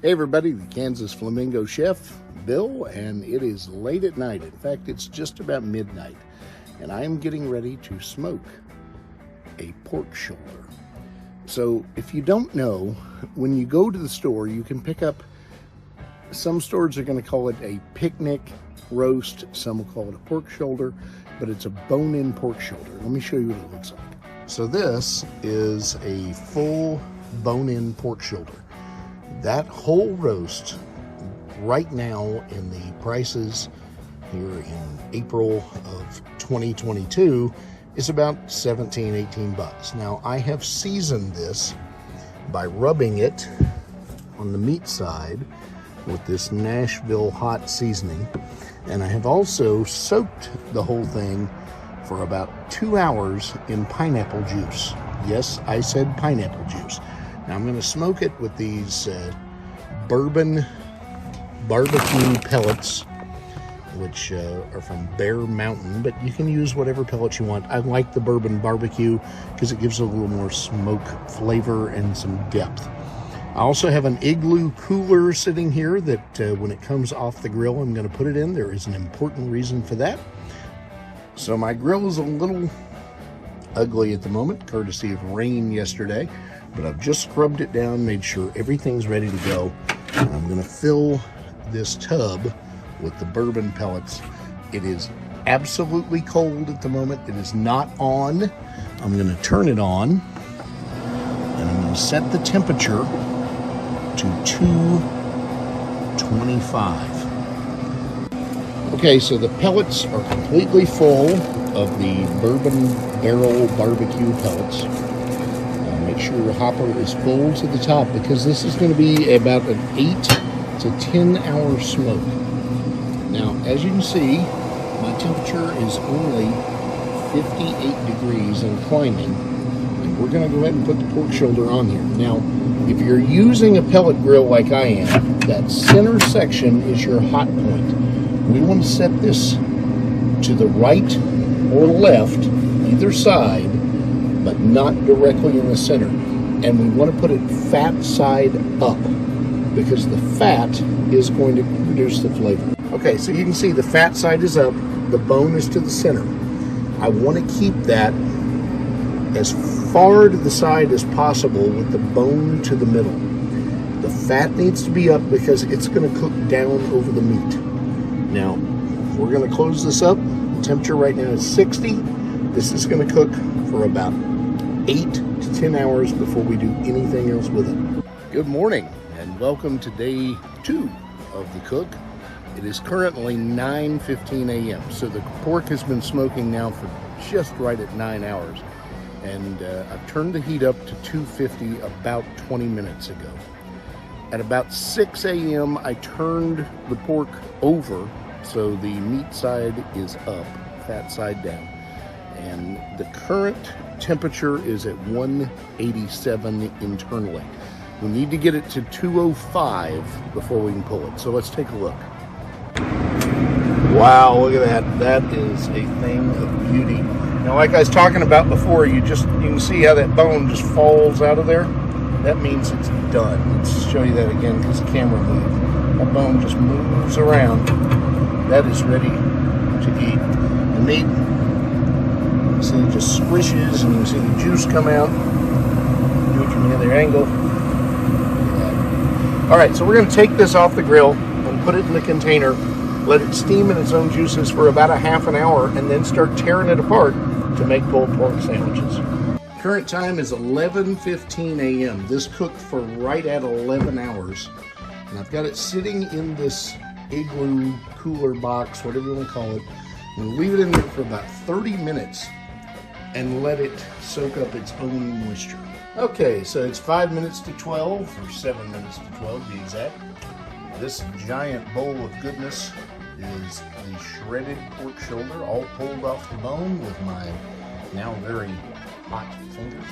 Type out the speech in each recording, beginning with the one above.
Hey everybody, the Kansas Flamingo chef, Bill, and it is late at night. In fact, it's just about midnight, and I am getting ready to smoke a pork shoulder. So if you don't know, when you go to the store, you can pick up, some stores are going to call it a picnic roast, some will call it a pork shoulder, but it's a bone-in pork shoulder. Let me show you what it looks like. So this is a full bone-in pork shoulder. That whole roast right now in the prices here in April of 2022 is about 17, 18 bucks. Now I have seasoned this by rubbing it on the meat side with this Nashville hot seasoning, and I have also soaked the whole thing for about 2 hours in pineapple juice. Yes, I said pineapple juice. Now I'm going to smoke it with these bourbon barbecue pellets, which are from Bear Mountain, but you can use whatever pellets you want. I like the bourbon barbecue because it gives it a little more smoke flavor and some depth. I also have an Igloo cooler sitting here that when it comes off the grill, I'm going to put it in. There is an important reason for that. So my grill is a little ugly at the moment, courtesy of rain yesterday, but I've just scrubbed it down, made sure everything's ready to go. And I'm going to fill this tub with the bourbon pellets. It is absolutely cold at the moment. It is not on. I'm going to turn it on, and I'm going to set the temperature to 225. Okay, so the pellets are completely full of the bourbon barrel barbecue pellets. Make sure your hopper is full to the top because this is going to be about an 8 to 10 hour smoke. Now, as you can see, my temperature is only 58 degrees and climbing. And we're going to go ahead and put the pork shoulder on here. Now, if you're using a pellet grill like I am, that center section is your hot point. We want to set this to the right or left, either side, but not directly in the center. And we want to put it fat side up because the fat is going to produce the flavor. Okay, so you can see the fat side is up, the bone is to the center. I want to keep that as far to the side as possible with the bone to the middle. The fat needs to be up because it's going to cook down over the meat. Now, we're going to close this up. The temperature right now is 60. This is going to cook for about 8 to 10 hours before we do anything else with it. Good morning and welcome to day 2 of the cook. It is currently 9:15 a.m. So the pork has been smoking now for just right at 9 hours. And I've turned the heat up to 250 about 20 minutes ago. At about 6 a.m. I turned the pork over so the meat side is up, fat side down. And the current temperature is at 187 internally. We need to get it to 205 before we can pull it. So let's take a look. Wow, look at that. That is a thing of beauty. Now, like I was talking about before, you can see how that bone just falls out of there. That means it's done. Let's show you that again because the camera moved. That bone just moves around. That is ready to eat. The meat, see, it just squishes and you can see the juice come out. Do it from the other angle. All right, so we're going to take this off the grill and put it in the container, let it steam in its own juices for about a half an hour, and then start tearing it apart to make pulled pork sandwiches. Current time is 11:15 a.m. This cooked for right at 11 hours. And I've got it sitting in this Igloo cooler box, whatever you want to call it. I'm going to leave it in there for about 30 minutes and let it soak up its own moisture. Okay, so it's 5 minutes to 12, or 7 minutes to 12 to be exact. This giant bowl of goodness is the shredded pork shoulder, all pulled off the bone with my now very hot fingers.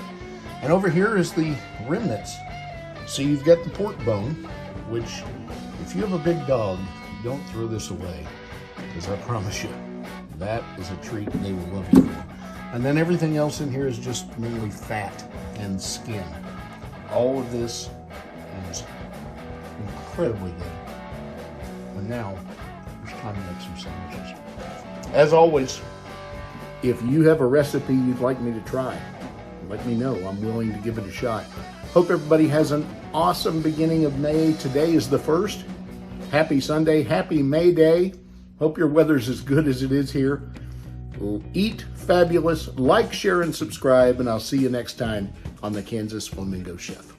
And over here is the remnants. So you've got the pork bone, which if you have a big dog, don't throw this away, because I promise you, that is a treat and they will love you. And then everything else in here is just mainly fat and skin. All of this is incredibly good. And now, it's time to make some sandwiches. As always, if you have a recipe you'd like me to try, let me know. I'm willing to give it a shot. Hope everybody has an awesome beginning of May. Today is the 1st. Happy Sunday. Happy May Day. Hope your weather's as good as it is here. Eat fabulous. Like, share, and subscribe. And I'll see you next time on the Kansas Flamingo Chef.